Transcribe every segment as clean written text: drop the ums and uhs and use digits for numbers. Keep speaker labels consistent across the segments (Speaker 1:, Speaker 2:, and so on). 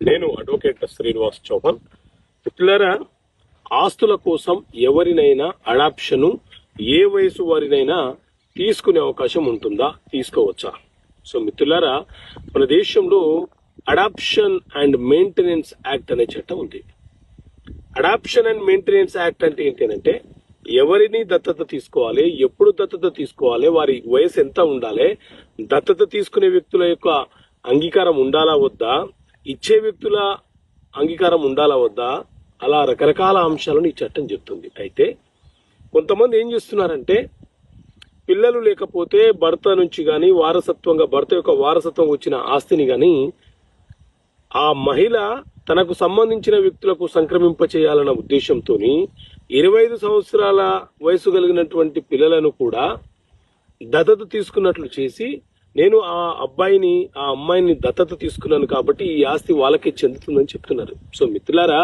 Speaker 1: నేను అడ్వకేట్ శ్రీనివాస్ చౌహాన్. మిత్రులారా, ఆస్తుల కోసం ఎవరినైనా అడాప్షన్ ఏ వయసు వారినైనా తీసుకునే అవకాశం ఉంటుందా, తీసుకోవచ్చా? సో మిత్రులారా, మన దేశంలో అడాప్షన్ అండ్ మెయింటెనెన్స్ యాక్ట్ అనే చట్టం ఉంది. అడాప్షన్ అండ్ మెయింటెనెన్స్ యాక్ట్ అంటే ఏంటంటే ఎవరిని దత్తత తీసుకోవాలి, ఎప్పుడు దత్తత తీసుకోవాలి, వారి వయసు ఎంత ఉండాలి, దత్తత తీసుకునే వ్యక్తుల యొక్క అంగీకారం ఉండాలా వద్దా, ఇచ్చే వ్యక్తుల అంగీకారం ఉండాలా వద్దా, అలా రకరకాల అంశాలను ఈ చట్టం చెప్తుంది. అయితే కొంతమంది ఏం చేస్తున్నారంటే పిల్లలు లేకపోతే భర్త నుంచి గాని వారసత్వంగా భర్త యొక్క వారసత్వం వచ్చిన ఆస్తిని గాని ఆ మహిళ తనకు సంబంధించిన వ్యక్తులకు సంక్రమింప చేయాలన్న ఉద్దేశంతో 25 సంవత్సరాల వయసు కలిగినటువంటి పిల్లలను కూడా దత్తత తీసుకున్నట్లు చేసి, నేను ఆ అబ్బాయిని ఆ అమ్మాయిని దత్తత తీసుకున్నాను కాబట్టి ఈ ఆస్తి వాళ్ళకే చెందుతుందని చెప్తున్నారు. సో మిత్రులారా,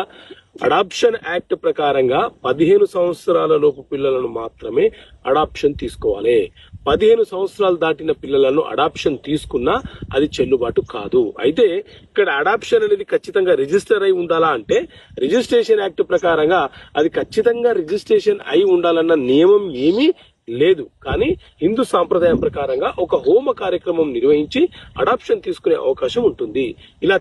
Speaker 1: అడాప్షన్ యాక్ట్ ప్రకారంగా 15 సంవత్సరాల లోపు పిల్లలను మాత్రమే అడాప్షన్ తీసుకోవాలి. 15 సంవత్సరాలు దాటిన పిల్లలను అడాప్షన్ తీసుకున్నా అది చెల్లుబాటు కాదు. అయితే ఇక్కడ అడాప్షన్ అనేది ఖచ్చితంగా రిజిస్టర్ అయి ఉండాలా అంటే, రిజిస్ట్రేషన్ యాక్ట్ ప్రకారంగా అది ఖచ్చితంగా రిజిస్ట్రేషన్ అయి ఉండాలన్న నియమం ఏమీ లేదు. కానీ హిందూ సాంప్రదాయం ప్రకారంగా ఒక హోమ కార్యక్రమం నిర్వహించి అడాప్షన్ తీసుకునే అవకాశం ఉంటుంది. ఇలా